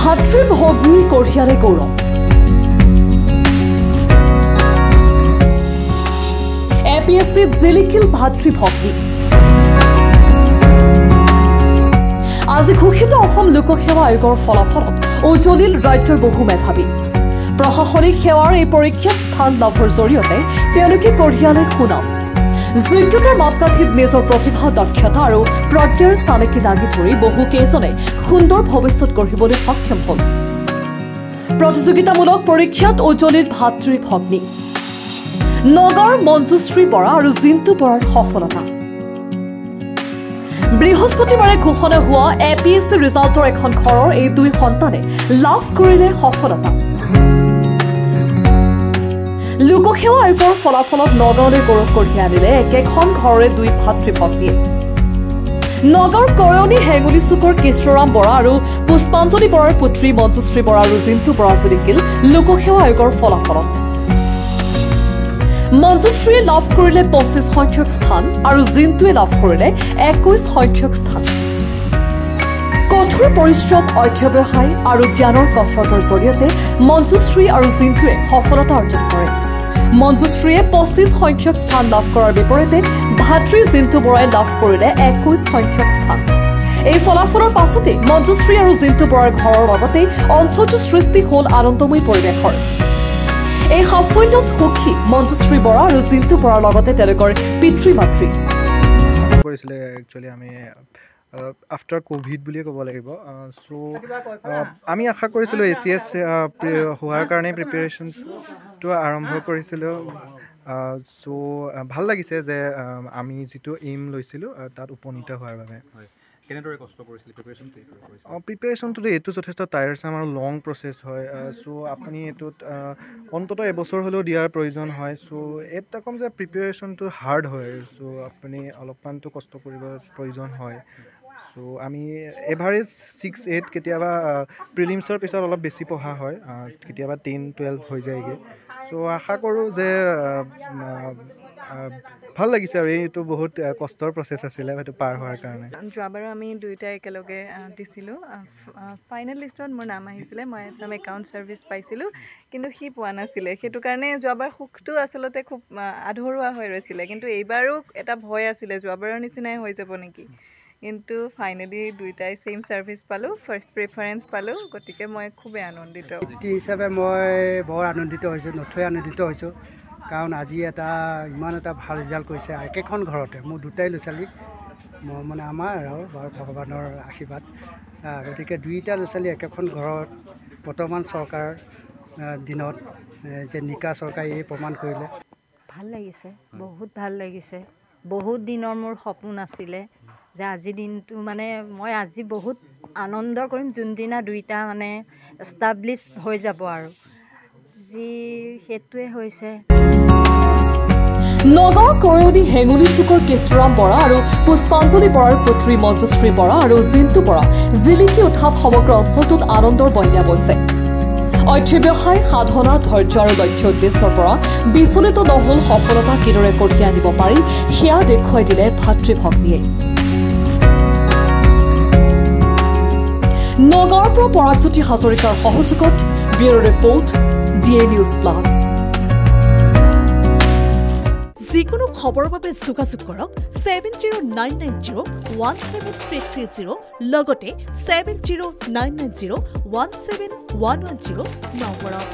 ভাতৃভগ্নী কঢ়িয়ালে গৌৰৱ। APSCত জিলিকিল ভাতৃভগ্নী। আজি ঘোষিত অসম লোকসেৱা আয়োগৰ ফলাফলত উজ্বলিল ৰাজ্যৰ বহু মেধাৱী। প্ৰশাসনিক সেৱাৰ এই পৰীক্ষাত স্থান লাভৰ জৰিয়তে তেওঁলোকে কঢ়িয়ালে সুনাম। যোগ্যতাৰ মাপকাঠিত নিজৰ প্ৰতিভা, দক্ষতা আৰু প্ৰজ্ঞাৰ চানেকি দাগি ধৰি বহুকেইজনে সুন্দৰ ভৱিষ্যত গঢ়িবলৈ সক্ষম হ'ল। প্ৰতিযোগিতামূলক পৰীক্ষাত উজ্বলিল ভাতৃভগ্নী। নগাঁৱৰ মঞ্জুশ্ৰী বৰা আৰু জিন্তু বৰাৰ সফলতা। বৃহস্পতিবাৰে ঘোষণা হোৱা APSC ৰিজাল্টৰ এখন ঘৰৰ এই দুই সন্তানে লাভ কৰিলে সফলতা। লোকসেৱা আয়োগৰ ফলাফলত নগাঁৱলৈ গৌৰৱ কঢ়িয়াই আনিলে একেখন ঘৰৰে দুই ভাতৃভগ্নীয়ে। নগাঁৱৰ কৰয়নী হেঙুলি চুকৰ কেশৰাম বৰা আৰু পুষ্পাঞ্জলি বৰাৰ পুত্ৰী মঞ্জুশ্ৰী বৰা আৰু জিন্তু বৰা জিলিকিল লোকসেৱা আয়োগৰ ফলাফলত। মঞ্জুশ্ৰীয়ে লাভ কৰিলে 25 সংখ্যক স্থান আৰু জিন্তুৱে লাভ কৰিলে 21 সংখ্যক স্থান। কঠোৰ পৰিশ্ৰম, অধ্যৱসায় আৰু জ্ঞানৰ কচৰতৰ জৰিয়তে মঞ্জুশ্ৰী আৰু জিন্তুৱে সফলতা অৰ্জন কৰে। মঞ্জুশ্ৰীয়ে 25 সংখ্যক স্থান লাভ কৰাৰ বিপৰীতে ভাতৃ জিন্তু বৰাই লাভ কৰিলে 21 সংখ্যক স্থান। এই ফলাফলৰ পাছতে মঞ্জুশ্ৰী আৰু জিন্তু বৰাৰ ঘৰৰ লগতে অঞ্চলটোৰ সৃষ্টি হ'ল আনন্দময় পৰিৱেশৰ। এই সাফল্যত সুখী মঞ্জুশ্ৰী বৰা আৰু জিন্তু বৰাৰ লগতে তেওঁলোকৰ পিতৃ মাতৃ। কৰিছিলে একচুৱেলি আমি আফটাৰ কোভিড বুলিয়ে ক'ব লাগিব। আমি আশা কৰিছিলোঁ ACS হোৱাৰ কাৰণে প্ৰিপেৰেশ্যনটো আৰম্ভ কৰিছিলোঁ। ভাল লাগিছে যে আমি যিটো এইম লৈছিলোঁ তাত উপনীত হোৱাৰ বাবে। কেনেদৰে কষ্ট কৰিছিল প্ৰিপেৰেশ্যনটোতো এইটো যথেষ্ট টায়াৰছাম আৰু লং প্ৰচেছ হয়। আপুনি এইটোত অন্ততঃ এবছৰ হ'লেও দিয়াৰ প্ৰয়োজন হয়। এটা ক'ম যে প্ৰিপেৰেশ্যনটো হাৰ্ড হয়। আপুনি অলপমানটো কষ্ট কৰিব প্ৰয়োজন হয়। আমি এভাৰেজ 6-8 কেতিয়াবা প্ৰিলিমছৰ পিছত অলপ বেছি পঢ়া হয়, কেতিয়াবা 10-12 হৈ যায়গৈ। আশা কৰোঁ যে ভাল লাগিছে আৰু এইটো বহুত কষ্টৰ প্ৰচেছ আছিলে সেইটো পাৰ হোৱাৰ কাৰণে। যোৱাবাৰো আমি দুয়োটাই একেলগে দিছিলোঁ। ফাইনেল লিষ্টত মোৰ নাম আহিছিলে, মই এছাম একাউণ্ট ছাৰ্ভিচ পাইছিলোঁ, কিন্তু সি পোৱা নাছিলে। সেইটো কাৰণে যোৱাবাৰ সুখটো আচলতে খুব আধৰুৱা হৈ ৰৈছিলে, কিন্তু এইবাৰো এটা ভয় আছিলে যোৱাবাৰৰ নিচিনাই হৈ যাব নেকি। কিন্তু ফাইনেলি দুয়োটাই ছেইম ছাৰ্ভিচ পালোঁ, ফাৰ্ষ্ট প্ৰিফাৰেঞ্চ পালোঁ, গতিকে মই খুবেই আনন্দিত। হিচাপে মই বৰ আনন্দিত হৈছোঁ, নথৈ আনন্দিত হৈছোঁ। কাৰণ আজি ইমান এটা ভাল ৰিজাল্ট কৰিছে একেখন ঘৰতে। মোৰ দুটাই ল'ৰা ছোৱালী, মই মানে আমাৰ আৰু বাৰু ভগৱানৰ আশীৰ্বাদ। গতিকে দুইটা ল'ৰা ছোৱালী একেখন ঘৰত বৰ্তমান চৰকাৰ দিনত যে নিকা চৰকাৰে এই প্ৰমাণ কৰিলে। ভাল লাগিছে, বহুত ভাল লাগিছে। বহুত দিনৰ মোৰ সপোন আছিলে যে আজি দিনটো মানে মই আজি বহুত আনন্দ কৰিম যোনদিনা দুইটা মানে এষ্টাব্লিছ হৈ যাব আৰু যি সেইটোৱে হৈছে। নগাঁৱৰ কৰয়নী হেঙুলি চুকৰ কেশৰাম বৰা আৰু পুষ্পাঞ্জলি বৰাৰ পুত্ৰী মঞ্জুশ্ৰী বৰা আৰু জিন্তু বৰা জিলিকি উঠাত সমগ্ৰ অঞ্চলটোত আনন্দৰ বন্যা বৈছে। অধ্যৱসায়, সাধনা, ধৈৰ্য আৰু লক্ষ্য উদ্দেশ্যৰ পৰা বিচলিত নহল সফলতা কিদৰে কঢ়িয়াই আনিব পাৰি সেয়া দেখুৱাই দিলে ভাতৃভগ্নীয়ে। নগাঁৱৰ পৰা পৰাগজ্যোতি হাজৰিকাৰ সহযোগত bureau' report DA News Plus। যিকোনো খবৰৰ বাবে যোগাযোগ কৰক 7099017330 লগতে 7099017110 নম্বৰত।